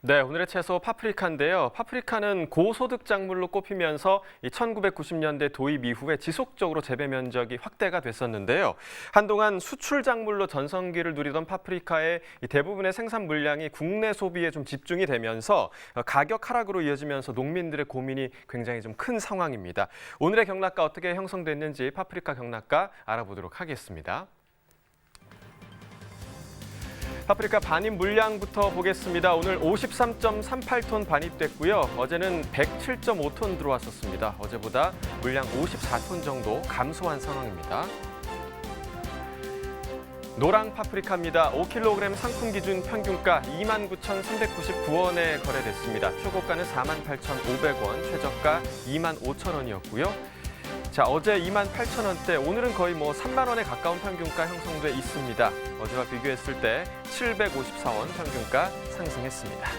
네, 오늘의 채소 파프리카인데요. 파프리카는 고소득 작물로 꼽히면서 1990년대 도입 이후에 지속적으로 재배 면적이 확대가 됐었는데요. 한동안 수출 작물로 전성기를 누리던 파프리카의 대부분의 생산 물량이 국내 소비에 좀 집중이 되면서 가격 하락으로 이어지면서 농민들의 고민이 굉장히 좀 큰 상황입니다. 오늘의 경락가 어떻게 형성됐는지 파프리카 경락가 알아보도록 하겠습니다. 파프리카 반입 물량부터 보겠습니다. 오늘 53.38톤 반입됐고요. 어제는 107.5톤 들어왔었습니다. 어제보다 물량 54톤 정도 감소한 상황입니다. 노랑 파프리카입니다. 5kg 상품 기준 평균가 29,399원에 거래됐습니다. 최고가는 48,500원, 최저가 25,000원이었고요. 자, 어제 28,000원대, 오늘은 거의 3만 원에 가까운 평균가 형성돼 있습니다. 어제와 비교했을 때 754원 평균가 상승했습니다.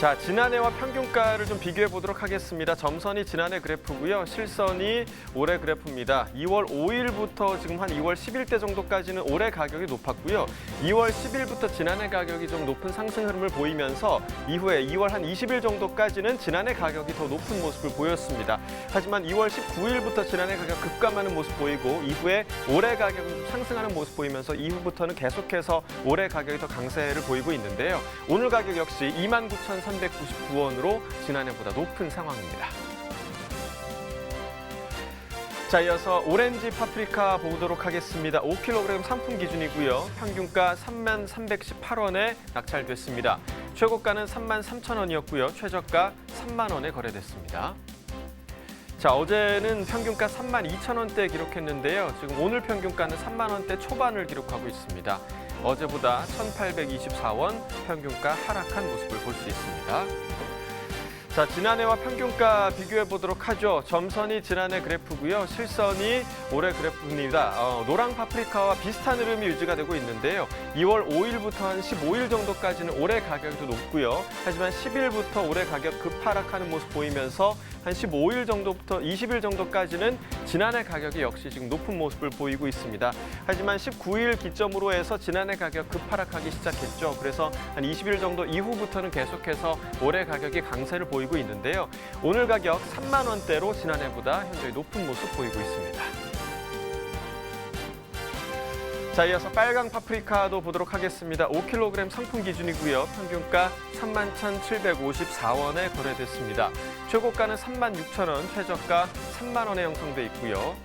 자, 지난해와 평균가를 좀 비교해 보도록 하겠습니다. 점선이 지난해 그래프고요. 실선이 올해 그래프입니다. 2월 5일부터 지금 한 2월 10일대 정도까지는 올해 가격이 높았고요. 2월 10일부터 지난해 가격이 좀 높은 상승 흐름을 보이면서 이후에 2월 한 20일 정도까지는 지난해 가격이 더 높은 모습을 보였습니다. 하지만 2월 19일부터 지난해 가격 급감하는 모습 보이고 이후에 올해 가격은 좀 상승하는 모습 보이면서 이후부터는 계속해서 올해 가격이 더 강세를 보이고 있는데요. 오늘 가격 역시 29,399원으로 지난해보다 높은 상황입니다. 자, 이어서 오렌지 파프리카 보도록 하겠습니다. 5kg 상품 기준이고요. 평균가 3318원에 낙찰됐습니다. 최고가는 33,000원이었고요. 최저가 3만 원에 거래됐습니다. 자, 어제는 평균가 32,000원대 기록했는데요. 지금 오늘 평균가는 3만 원대 초반을 기록하고 있습니다. 어제보다 1,824원 평균가 하락한 모습을 볼 수 있습니다. 자, 지난해와 평균가 비교해 보도록 하죠. 점선이 지난해 그래프고요. 실선이 올해 그래프입니다. 노랑 파프리카와 비슷한 흐름이 유지가 되고 있는데요. 2월 5일부터 한 15일 정도까지는 올해 가격이 더 높고요. 하지만 10일부터 올해 가격 급하락하는 모습 보이면서 한 15일 정도부터 20일 정도까지는 지난해 가격이 역시 지금 높은 모습을 보이고 있습니다. 하지만 19일 기점으로 해서 지난해 가격 급하락하기 시작했죠. 그래서 한 20일 정도 이후부터는 계속해서 올해 가격이 강세를 보이고 있는데요. 오늘 가격 3만 원대로 지난해보다 현저히 높은 모습 보이고 있습니다. 자, 이어서 빨강 파프리카도 보도록 하겠습니다. 5kg 상품 기준이고요. 평균가 31,754원에 거래됐습니다. 최고가는 36,000원, 최저가 3만 원에 형성돼 있고요.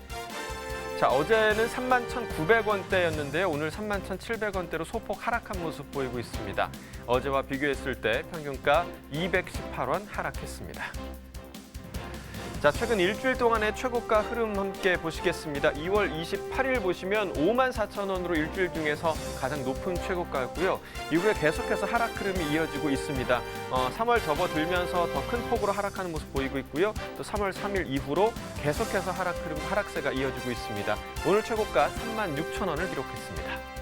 자, 어제는 31,900원대였는데요. 오늘 31,700원대로 소폭 하락한 모습 보이고 있습니다. 어제와 비교했을 때 평균가 218원 하락했습니다. 자, 최근 일주일 동안의 최고가 흐름 함께 보시겠습니다. 2월 28일 보시면 54,000원으로 일주일 중에서 가장 높은 최고가였고요. 이후에 계속해서 하락 흐름이 이어지고 있습니다. 3월 접어들면서 더 큰 폭으로 하락하는 모습 보이고 있고요. 또 3월 3일 이후로 계속해서 하락세가 이어지고 있습니다. 오늘 최고가 36,000원을 기록했습니다.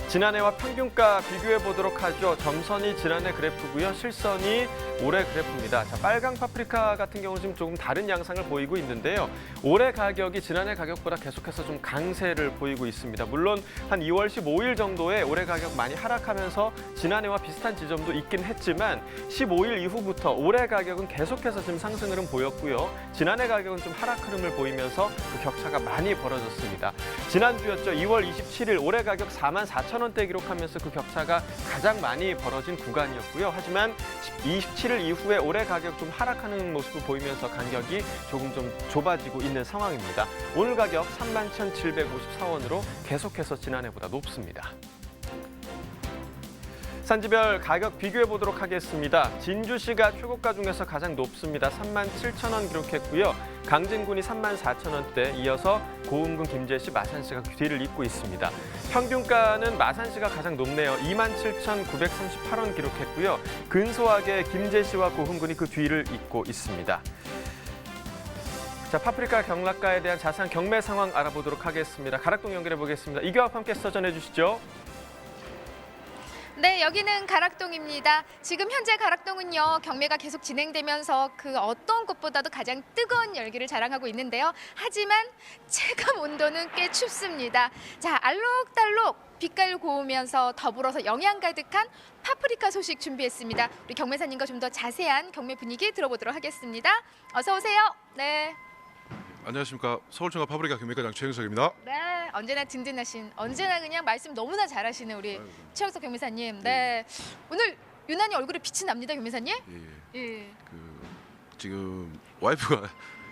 지난해와 평균가 비교해 보도록 하죠. 점선이 지난해 그래프고요. 실선이 올해 그래프입니다. 자, 빨강 파프리카 같은 경우는 지금 조금 다른 양상을 보이고 있는데요. 올해 가격이 지난해 가격보다 계속해서 좀 강세를 보이고 있습니다. 물론 한 2월 15일 정도에 올해 가격 많이 하락하면서 지난해와 비슷한 지점도 있긴 했지만 15일 이후부터 올해 가격은 계속해서 지금 상승 흐름 보였고요. 지난해 가격은 좀 하락 흐름을 보이면서 그 격차가 많이 벌어졌습니다. 지난주였죠. 2월 27일 올해 가격 44,000원대 기록하면서 그 격차가 가장 많이 벌어진 구간이었고요. 하지만 27일 이후에 올해 가격 좀 하락하는 모습을 보이면서 간격이 조금 좀 좁아지고 있는 상황입니다. 오늘 가격 31,754원으로 계속해서 지난해보다 높습니다. 산지별 가격 비교해 보도록 하겠습니다. 진주시가 최고가 중에서 가장 높습니다. 37,000원 기록했고요. 강진군이 34,000원대, 이어서 고흥군 김제시, 마산시가 뒤를 잇고 있습니다. 평균가는 마산시가 가장 높네요. 27,938원 기록했고요. 근소하게 김제시와 고흥군이 그 뒤를 잇고 있습니다. 자, 파프리카 경락가에 대한 자세한 경매 상황 알아보도록 하겠습니다. 가락동 연결해 보겠습니다. 이교합 함께서 전해 주시죠. 네, 여기는 가락동입니다. 지금 현재 가락동은요, 경매가 계속 진행되면서 그 어떤 곳보다도 가장 뜨거운 열기를 자랑하고 있는데요. 하지만 체감 온도는 꽤 춥습니다. 자, 알록달록 빛깔 고우면서 더불어서 영양 가득한 파프리카 소식 준비했습니다. 우리 경매사님과 좀 더 자세한 경매 분위기 들어보도록 하겠습니다. 어서 오세요. 네. 안녕하십니까. 서울청과 파브리카 경매과장 최영석입니다. 네, 언제나 든든하신, 언제나 그냥 말씀 너무나 잘하시는 우리 최영석 경매사님. 네, 오늘 유난히 얼굴에 빛이 납니다, 경매사님. 예, 예. 지금 와이프가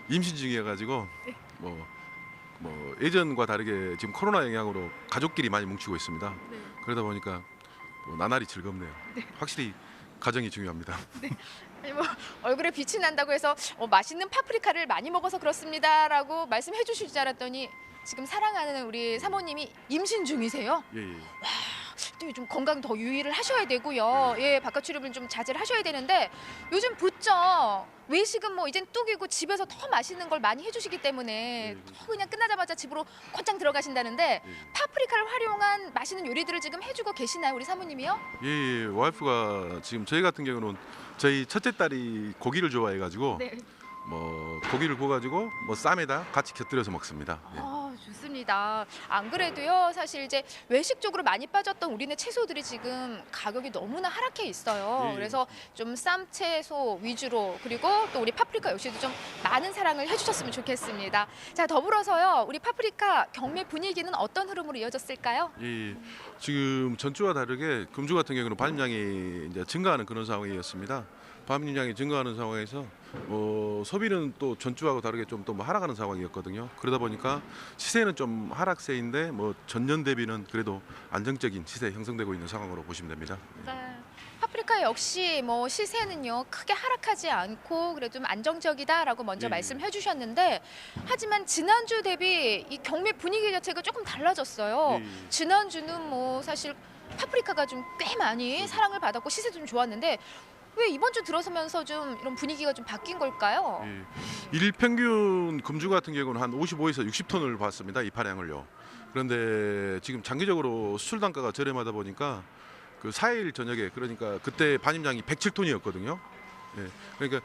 임신 중이어가지고 뭐 예전과 다르게 지금 코로나 영향으로 가족끼리 많이 뭉치고 있습니다. 네. 그러다 보니까 나날이 즐겁네요. 확실히 가정이 중요합니다. 아니, 뭐 얼굴에 빛이 난다고 해서 맛있는 파프리카를 많이 먹어서 그렇습니다라고 말씀해 주실 줄 알았더니 지금 사랑하는 우리 사모님이 임신 중이세요? 예, 예. 또 좀 건강 더 유의를 하셔야 되고요. 예, 바깥 출입을 좀 자제를 하셔야 되는데 요즘 부쩍 외식은 뭐 이젠 뚝이고 집에서 더 맛있는 걸 많이 해주시기 때문에 더 그냥 끝나자마자 집으로 곧장 들어가신다는데 파프리카를 활용한 맛있는 요리들을 지금 해주고 계시나요, 우리 사모님이요? 예, 와이프가 지금 저희 같은 경우는 저희 첫째 딸이 고기를 좋아해가지고 네. 뭐 고기를 구워가지고 뭐 쌈에다 같이 곁들여서 먹습니다. 예. 좋습니다. 안 그래도요, 사실 이제 외식 쪽으로 많이 빠졌던 우리네 채소들이 지금 가격이 너무나 하락해 있어요. 예. 그래서 좀 쌈 채소 위주로, 그리고 또 우리 파프리카 역시도 좀 많은 사랑을 해주셨으면 좋겠습니다. 자, 더불어서요, 우리 파프리카 경매 분위기는 어떤 흐름으로 이어졌을까요? 예, 지금 전주와 다르게 금주 같은 경우는 반입량이 이제 증가하는 그런 상황이었습니다. 반입량이 증가하는 상황에서 소비는 또 전주하고 다르게 좀 또 하락하는 상황이었거든요. 그러다 보니까 시세는 좀 하락세인데 전년 대비는 그래도 안정적인 시세 형성되고 있는 상황으로 보시면 됩니다. 네. 파프리카 역시 뭐 시세는요 크게 하락하지 않고 그래도 좀 안정적이다라고 먼저 예. 말씀해 주셨는데, 하지만 지난주 대비 이 경매 분위기 자체가 조금 달라졌어요. 예. 지난주는 뭐 사실 파프리카가 좀 꽤 많이 사랑을 받았고 시세도 좀 좋았는데 왜 이번 주 들어서면서 좀 이런 분위기가 좀 바뀐 걸까요? 예. 일 평균 금주 같은 경우는 한 55에서 60톤을 받습니다. 이파량을요. 그런데 지금 장기적으로 수출 단가가 저렴하다 보니까 그 4일 저녁에, 그러니까 그때 반입량이 107톤이었거든요. 예. 그러니까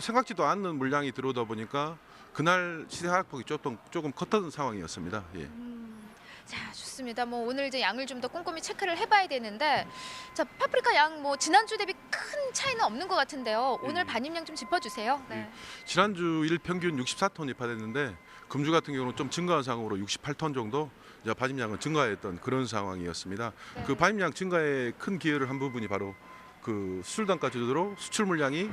생각지도 않는 물량이 들어오다 보니까 그날 시세 하락폭이 조금 컸던 상황이었습니다. 예. 자, 좋습니다. 뭐 오늘 이제 양을 좀 더 꼼꼼히 체크를 해봐야 되는데, 자, 파프리카 양 뭐 지난주 대비 큰 차이는 없는 것 같은데요. 오늘 예. 반입량 좀 짚어주세요. 네. 지난주 일 평균 64톤 입하됐는데 금주 같은 경우는 좀 증가한 상황으로 68톤 정도 이제 반입량은 증가했던 그런 상황이었습니다. 네. 그 반입량 증가에 큰 기여를 한 부분이 바로 그 수출 단가 조절로 수출 물량이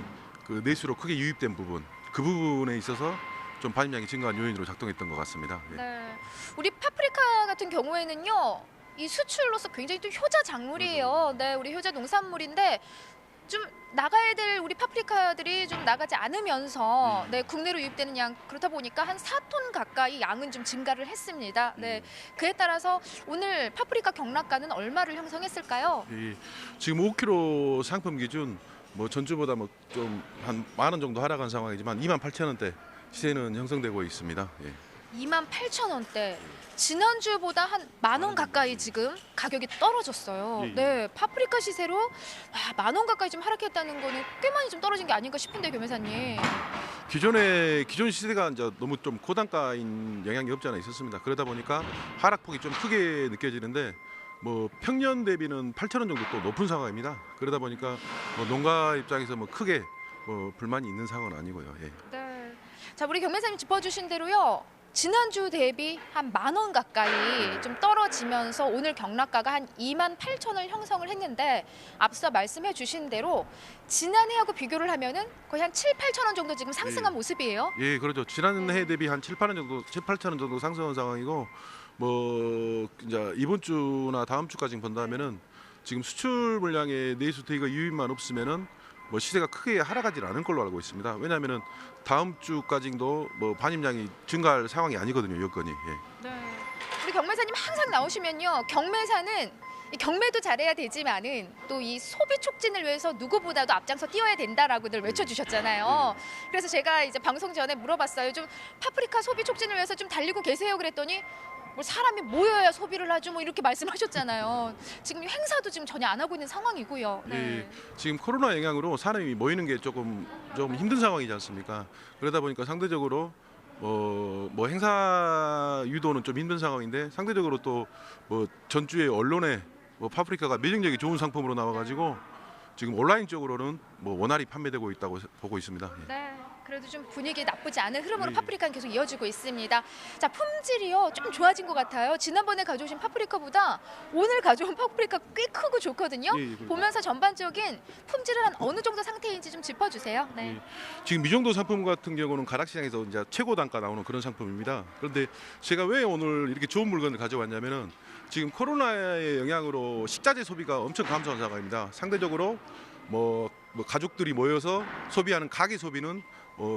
그 내수로 크게 유입된 부분, 그 부분에 있어서 좀 반입량이 증가한 요인으로 작동했던 것 같습니다. 예. 네. 우리 파프리카 같은 경우에는요, 이 수출로서 굉장히 또 효자 작물이에요. 네, 우리 효자 농산물인데 좀 나가야 될 우리 파프리카들이 좀 나가지 않으면서 네, 국내로 유입되는 양, 그렇다 보니까 한 4톤 가까이 양은 좀 증가를 했습니다. 네, 그에 따라서 오늘 파프리카 경락가는 얼마를 형성했을까요? 지금 5kg 상품 기준 전주보다 좀 한 10,000원 정도 하락한 상황이지만 28,000원대 시세는 형성되고 있습니다. 예. 28,000원대. 지난주보다 한 10,000원 가까이 지금 가격이 떨어졌어요. 예, 예. 네, 파프리카 시세로 10,000원 가까이 좀 하락했다는 거는 꽤 많이 좀 떨어진 게 아닌가 싶은데, 교매사님. 기존 시세가 이제 너무 좀 고단가인 영향이 없지 않아 있었습니다. 그러다 보니까 하락폭이 좀 크게 느껴지는데 평년 대비는 8,000원 정도 또 높은 상황입니다. 그러다 보니까 농가 입장에서 크게 불만이 있는 상황은 아니고요. 예. 네. 자, 우리 경매사님 짚어주신 대로요, 지난주 대비 한 10,000원 가까이 좀 떨어지면서 오늘 경락가가 한 28,000원을 형성을 했는데, 앞서 말씀해 주신 대로 지난해하고 비교를 하면은 거의 한 7,000~8,000원 정도 지금 상승한 모습이에요. 예, 그렇죠. 지난해 대비 한 7,8원 정도 상승한 상황이고, 이제 이번 주나 다음 주까지 본다면은 지금 수출 물량의 내수 대기가 유입만 없으면은 시세가 크게 하락하지 않을 걸로 알고 있습니다. 왜냐하면은 다음 주까지도 반입량이 증가할 상황이 아니거든요, 여건이. 예. 네. 우리 경매사님 항상 나오시면요, 경매사는 이 경매도 잘해야 되지만은 또 이 소비 촉진을 위해서 누구보다도 앞장서 뛰어야 된다라고 늘 외쳐주셨잖아요. 그래서 제가 이제 방송 전에 물어봤어요. 좀 파프리카 소비 촉진을 위해서 좀 달리고 계세요? 그랬더니 뭐 사람이 모여야 소비를 하죠. 뭐 이렇게 말씀하셨잖아요. 지금 행사도 지금 전혀 안 하고 있는 상황이고요. 네. 예, 지금 코로나 영향으로 사람이 모이는 게 조금 좀 힘든 상황이지 않습니까? 그러다 보니까 상대적으로 뭐 행사 유도는 좀 힘든 상황인데 상대적으로 또 뭐 전주에 언론에 뭐 파프리카가 매력력이 좋은 상품으로 나와가지고 지금 온라인 쪽으로는 뭐 원활히 판매되고 있다고 보고 있습니다. 예. 네, 그래도 좀 분위기 나쁘지 않은 흐름으로 예. 파프리카는 계속 이어지고 있습니다. 자, 품질이요 좀 좋아진 것 같아요. 지난번에 가져오신 파프리카보다 오늘 가져온 파프리카 꽤 크고 좋거든요. 예, 그러니까요. 보면서 전반적인 품질은 한 어느 정도 상태인지 좀 짚어주세요. 네. 예. 지금 이 정도 상품 같은 경우는 가락시장에서 이제 최고 단가 나오는 그런 상품입니다. 그런데 제가 왜 오늘 이렇게 좋은 물건을 가져왔냐면은 지금 코로나의 영향으로 식자재 소비가 엄청 감소한 상황입니다. 상대적으로 뭐 가족들이 모여서 소비하는 가계 소비는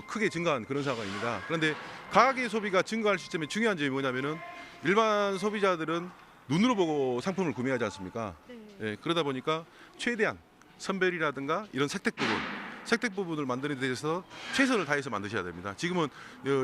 크게 증가한 그런 상황입니다. 그런데 가계 소비가 증가할 시점에 중요한 점이 뭐냐면은 일반 소비자들은 눈으로 보고 상품을 구매하지 않습니까? 예, 그러다 보니까 최대한 선별이라든가 이런 색택 부분을 만드는 데 있어서 최선을 다해서 만드셔야 됩니다. 지금은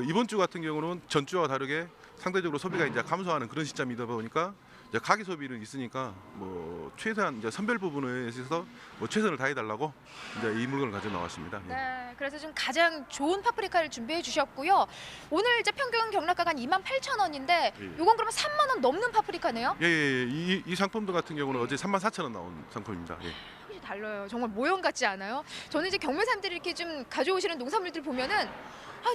이번 주 같은 경우는 전주와 다르게 상대적으로 소비가 이제 감소하는 그런 시점이다 보니까 이제 가계 소비는 있으니까 뭐 최대한 이제 선별 부분에 있어서 뭐 최선을 다해달라고 이제 이 물건을 가져 나왔습니다. 예. 네, 그래서 지금 가장 좋은 파프리카를 준비해 주셨고요. 오늘 이제 평균 경락가가 한 28,000원인데 예. 이건 그러면 3만 원 넘는 파프리카네요? 예, 예, 예. 이 상품들 같은 경우는 어제 34,000원 나온 상품입니다. 예. 확실히 달라요. 정말 모형 같지 않아요? 저는 이제 경매사님들이 이렇게 좀 가져오시는 농산물들 보면은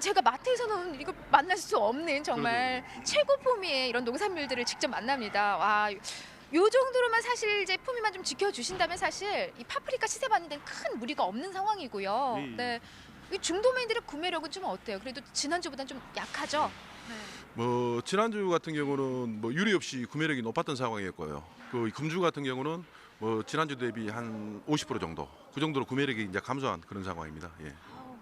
제가 마트에서는 이걸 만날 수 없는 정말 최고 품위의 이런 농산물들을 직접 만납니다. 와, 요 정도로만 사실 이제 품위만 좀 지켜주신다면 사실 이 파프리카 시세 받는 데는 큰 무리가 없는 상황이고요. 예. 네, 이 중도매인들의 구매력은 좀 어때요? 그래도 지난주보다는 좀 약하죠? 네. 뭐 지난주 같은 경우는 뭐 유례 없이 구매력이 높았던 상황이었고요. 그 금주 같은 경우는 뭐 지난주 대비 한 50% 정도 그 정도로 구매력이 이제 감소한 그런 상황입니다. 예.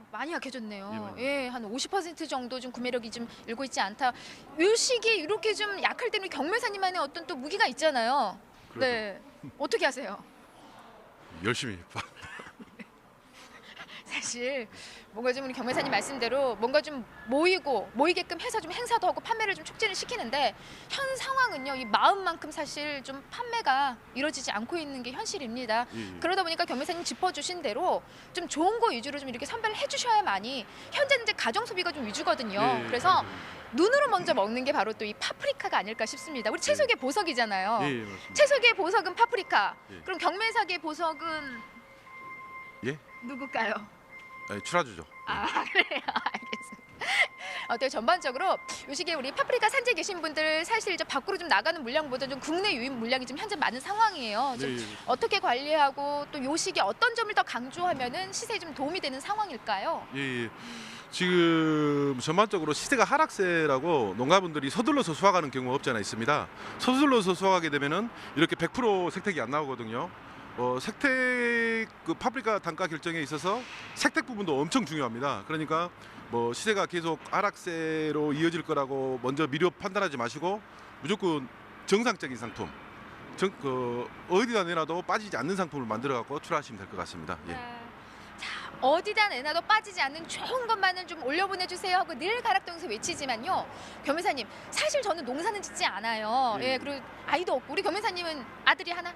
많이 약해졌네요. 예, 많이. 예, 한 50% 정도 좀 구매력이 좀 일고 있지 않다. 요 시기 이렇게 좀 약할 때는 경매사님만의 어떤 또 무기가 있잖아요. 그렇죠. 네, 어떻게 하세요? 열심히 사실 뭔가 좀 우리 경매사님 말씀대로 뭔가 좀 모이게끔 해서 좀 행사도 하고 판매를 좀 촉진을 시키는데 현 상황은요 이 마음만큼 사실 좀 판매가 이루어지지 않고 있는 게 현실입니다. 예. 그러다 보니까 경매사님 짚어주신 대로 좀 좋은 거 위주로 좀 이렇게 선별을 해주셔야만이 현재는 이제 가정 소비가 좀 위주거든요. 예, 그래서 맞아요. 눈으로 먼저 먹는 게 바로 또 이 파프리카가 아닐까 싶습니다. 우리 채소계 보석이잖아요. 예, 맞습니다. 채소계 보석은 파프리카. 예. 그럼 경매사계 보석은 예? 누굴까요? 예, 출하주죠. 아, 그래요. 알겠습니다. 어때요? 전반적으로 요 시기에 우리 파프리카 산지에 계신 분들 사실 이제 밖으로 좀 나가는 물량보다 좀 국내 유입 물량이 좀 현재 많은 상황이에요. 좀 예, 예. 어떻게 관리하고 또 요 시기에 어떤 점을 더 강조하면은 시세에 좀 도움이 되는 상황일까요? 예, 예. 지금 전반적으로 시세가 하락세라고 농가분들이 서둘러서 수확하는 경우가 없지 않아 있습니다. 서둘러서 수확하게 되면은 이렇게 100% 색택이 안 나오거든요. 색택 그 파프리카 단가 결정에 있어서 색택 부분도 엄청 중요합니다. 그러니까 뭐 시세가 계속 하락세로 이어질 거라고 먼저 미리 판단하지 마시고 무조건 정상적인 상품, 어디다 내놔도 빠지지 않는 상품을 만들어 갖고 출하하시면 될 것 같습니다. 예. 네. 자, 어디다 내놔도 빠지지 않는 좋은 것만을 좀 올려보내주세요 하고 늘 가락동에서 외치지만요. 경매사님, 사실 저는 농사는 짓지 않아요. 예. 예, 그리고 아이도 없고 우리 경매사님은 아들이 하나?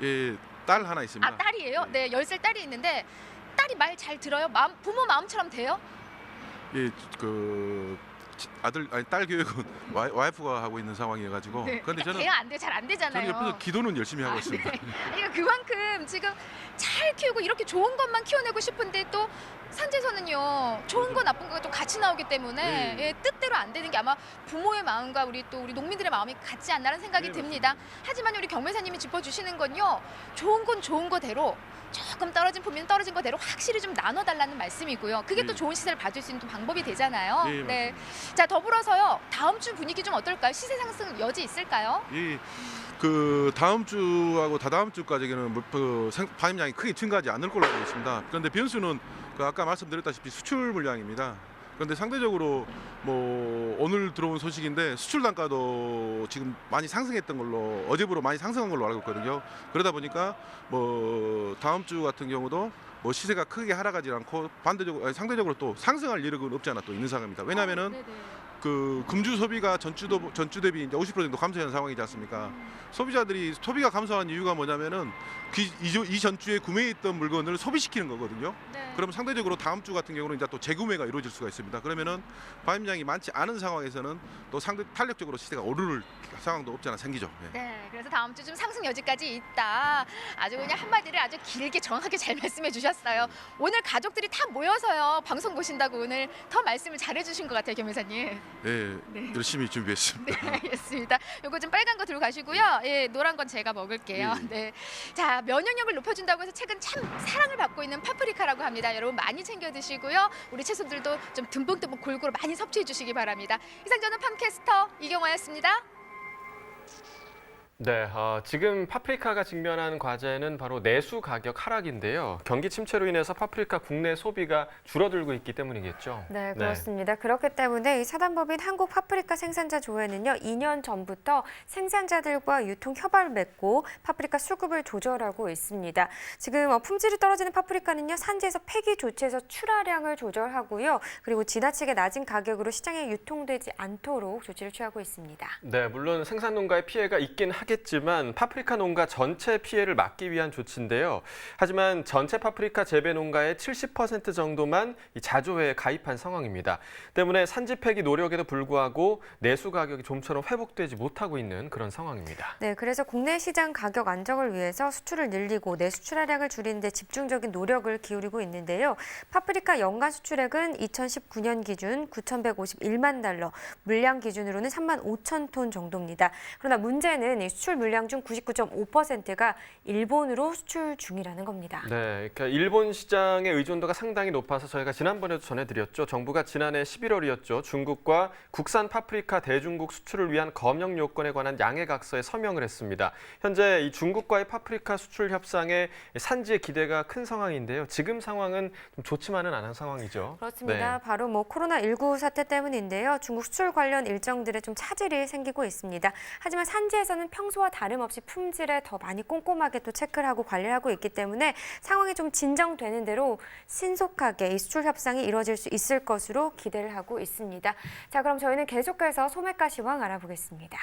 예, 딸 하나 있습니다. 아, 딸이에요? 예. 네, 10살 딸이 있는데 딸이 말 잘 들어요? 부모 마음처럼 돼요? 예, 딸 교육은 와이프가 하고 있는 상황이어가지고. 그런데 저는 돼요? 안 돼요? 잘 안 되잖아요. 옆에서 기도는 열심히 하고 아, 있습니다. 네. 그러니까 그만큼 지금 잘 키우고 이렇게 좋은 것만 키워내고 싶은데 또 산지에서는요 좋은 거 나쁜 거가 또 같이 나오기 때문에 네. 예, 뜻대로 안 되는 게 아마 부모의 마음과 우리 농민들의 마음이 같지 않나는 생각이 네, 듭니다. 하지만 우리 경매사님이 짚어주시는 건요 좋은 건 좋은 거대로 조금 떨어진 품위는 떨어진 거대로 확실히 좀 나눠달라는 말씀이고요. 그게 또 네. 좋은 시세를 받을 수 있는 또 방법이 되잖아요. 네, 자, 더불어서요 다음 주 분위기 좀 어떨까요? 시세 상승 여지 있을까요? 예, 그 다음 주하고 다다음 주까지는 반입량이 크게 증가하지 않을 걸로 알고 있습니다. 그런데 변수는 그 아까 말씀드렸다시피 수출 물량입니다. 그런데 상대적으로 뭐 오늘 들어온 소식인데 수출 단가도 지금 많이 상승했던 걸로 어제부로 많이 상승한 걸로 알고 있거든요. 그러다 보니까 뭐 다음 주 같은 경우도 뭐 시세가 크게 하락하지 않고 상대적으로 또 상승할 여력은 없지 않아 또 있는 상황입니다. 왜냐하면은 그 금주 소비가 전주 대비 이제 50% 정도 감소한 상황이지 않습니까? 소비자들이 소비가 감소한 이유가 뭐냐면은 이 전주에 구매했던 물건을 소비시키는 거거든요. 네. 그럼 상대적으로 다음 주 같은 경우는 이제 또 재구매가 이루어질 수가 있습니다. 그러면은 반입량이 많지 않은 상황에서는 또 상대 탄력적으로 시세가 오르는 상황도 없지 않아 생기죠. 예. 네, 그래서 다음 주 좀 상승 여지까지 있다. 아주 그냥 한마디를 아주 길게 정확하게 잘 말씀해 주셨어요. 오늘 가족들이 다 모여서요 방송 보신다고 오늘 더 말씀을 잘해주신 것 같아요, 겸회사님. 예, 네. 열심히 준비했습니다. 네, 알겠습니다. 요거 좀 빨간 거 들고 가시고요. 예, 노란 건 제가 먹을게요. 예. 네. 자, 면역력을 높여준다고 해서 최근 참 사랑을 받고 있는 파프리카라고 합니다. 여러분 많이 챙겨 드시고요. 우리 채소들도 좀 듬뿍듬뿍 골고루 많이 섭취해 주시기 바랍니다. 이상 저는 팜캐스터 이경화였습니다. 네, 지금 파프리카가 직면한 과제는 바로 내수 가격 하락인데요. 경기 침체로 인해서 파프리카 국내 소비가 줄어들고 있기 때문이겠죠. 네, 그렇습니다. 그렇기 때문에 이 사단법인 한국 파프리카 생산자 조회는요, 2년 전부터 생산자들과 유통 협약을 맺고 파프리카 수급을 조절하고 있습니다. 지금 품질이 떨어지는 파프리카는요, 산지에서 폐기 조치해서 출하량을 조절하고요. 그리고 지나치게 낮은 가격으로 시장에 유통되지 않도록 조치를 취하고 있습니다. 네, 물론 생산 농가의 피해가 있긴 하겠지만 파프리카 농가 전체 피해를 막기 위한 조치인데요. 하지만 전체 파프리카 재배 농가의 70% 정도만 이 자조회에 가입한 상황입니다. 때문에 산지 폐기 노력에도 불구하고 내수 가격이 좀처럼 회복되지 못하고 있는 그런 상황입니다. 네, 그래서 국내 시장 가격 안정을 위해서 수출을 늘리고 내수 출하량을 줄이는 데 집중적인 노력을 기울이고 있는데요. 파프리카 연간 수출액은 2019년 기준 9,151만 달러, 물량 기준으로는 3만 5천 톤 정도입니다. 그러나 문제는 이 수출 물량 중 99.5%가 일본으로 수출 중이라는 겁니다. 네, 그러니까 일본 시장의 의존도가 상당히 높아서 저희가 지난번에도 전해드렸죠. 정부가 지난해 11월이었죠. 중국과 국산 파프리카 대중국 수출을 위한 검역 요건에 관한 양해각서에 서명을 했습니다. 현재 이 중국과의 파프리카 수출 협상에 산지의 기대가 큰 상황인데요. 지금 상황은 좀 좋지만은 않은 상황이죠. 그렇습니다. 네. 바로 코로나19 사태 때문인데요. 중국 수출 관련 일정들에 좀 차질이 생기고 있습니다. 하지만 산지에서는 평소와 다름없이 품질에 더 많이 꼼꼼하게 또 체크를 하고 관리를 하고 있기 때문에 상황이 좀 진정되는 대로 신속하게 이 수출 협상이 이루어질 수 있을 것으로 기대를 하고 있습니다. 자, 그럼 저희는 계속해서 소매가 시황 알아보겠습니다.